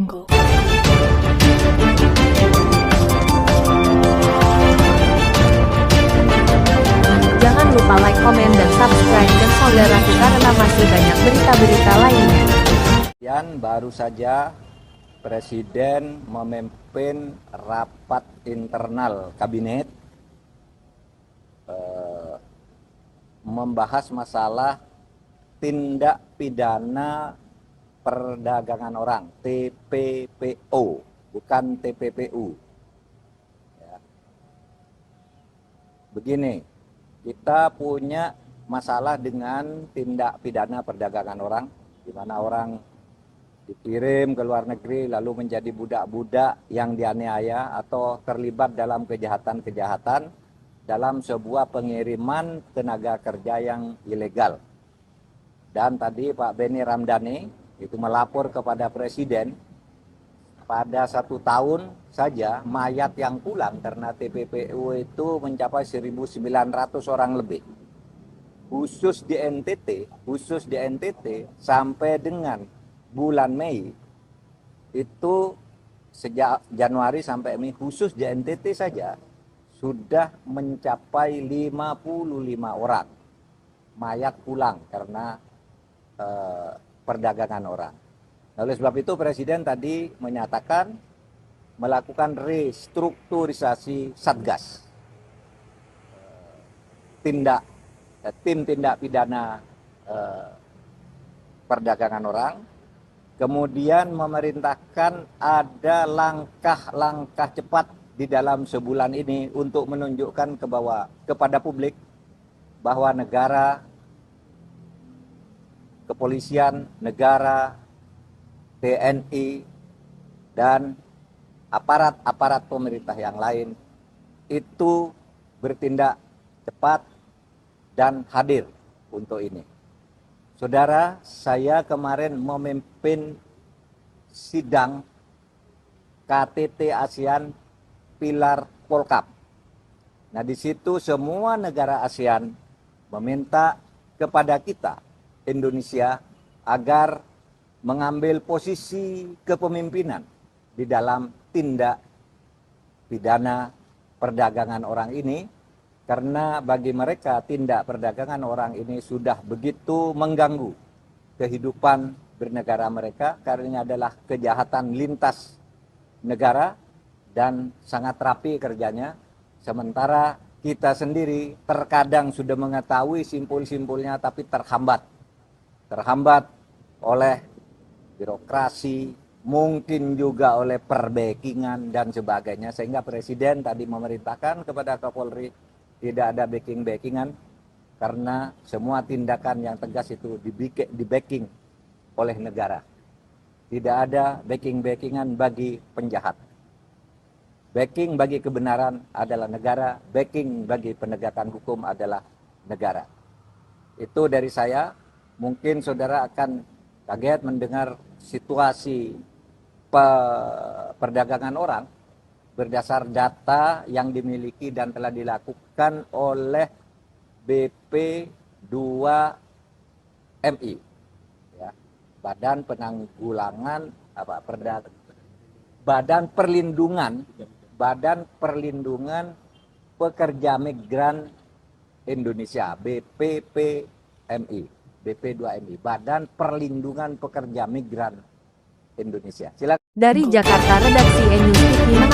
Go. Jangan lupa like, komen, dan subscribe dan saudaraku karena masih banyak berita-berita lainnya. Baru saja Presiden memimpin rapat internal kabinet membahas masalah tindak pidana perdagangan orang, TPPO, bukan TPPU. Ya. Begini, kita punya masalah dengan tindak pidana perdagangan orang, di mana orang dikirim ke luar negeri lalu menjadi budak-budak yang dianiaya atau terlibat dalam kejahatan-kejahatan dalam sebuah pengiriman tenaga kerja yang ilegal. Dan tadi Pak Benny Ramdhani itu melapor kepada Presiden, pada 1 tahun saja mayat yang pulang karena TPPU itu mencapai 1.900 orang lebih. Khusus di NTT sampai dengan bulan Mei itu sejak Januari sampai Mei khusus di NTT saja sudah mencapai 55 orang mayat pulang karena perdagangan orang. Oleh sebab itu Presiden tadi menyatakan melakukan restrukturisasi Satgas, tim tindak pidana perdagangan orang, kemudian memerintahkan ada langkah-langkah cepat di dalam sebulan ini untuk menunjukkan kepada publik bahwa negara, kepolisian, negara, TNI, dan aparat-aparat pemerintah yang lain itu bertindak cepat dan hadir untuk ini. Saudara, saya kemarin memimpin sidang KTT ASEAN Pilar Polkap. Nah, di situ semua negara ASEAN meminta kepada kita Indonesia agar mengambil posisi kepemimpinan di dalam tindak pidana perdagangan orang ini, karena bagi mereka tindak perdagangan orang ini sudah begitu mengganggu kehidupan bernegara mereka, karena ini adalah kejahatan lintas negara dan sangat rapi kerjanya, sementara kita sendiri terkadang sudah mengetahui simpul-simpulnya tapi terhambat oleh birokrasi, mungkin juga oleh perbackingan dan sebagainya, sehingga Presiden tadi memerintahkan kepada Kapolri tidak ada backing-backingan karena semua tindakan yang tegas itu di-backing oleh negara. Tidak ada backing-backingan bagi penjahat. Backing bagi kebenaran adalah negara, backing bagi penegakan hukum adalah negara. Itu dari saya. Mungkin saudara akan kaget mendengar situasi perdagangan orang berdasar data yang dimiliki dan telah dilakukan oleh BP2MI, ya, Badan Perlindungan Pekerja Migran Indonesia, BP2MI, Badan Perlindungan Pekerja Migran Indonesia. Silakan. Dari Jakarta, Redaksi E-News TV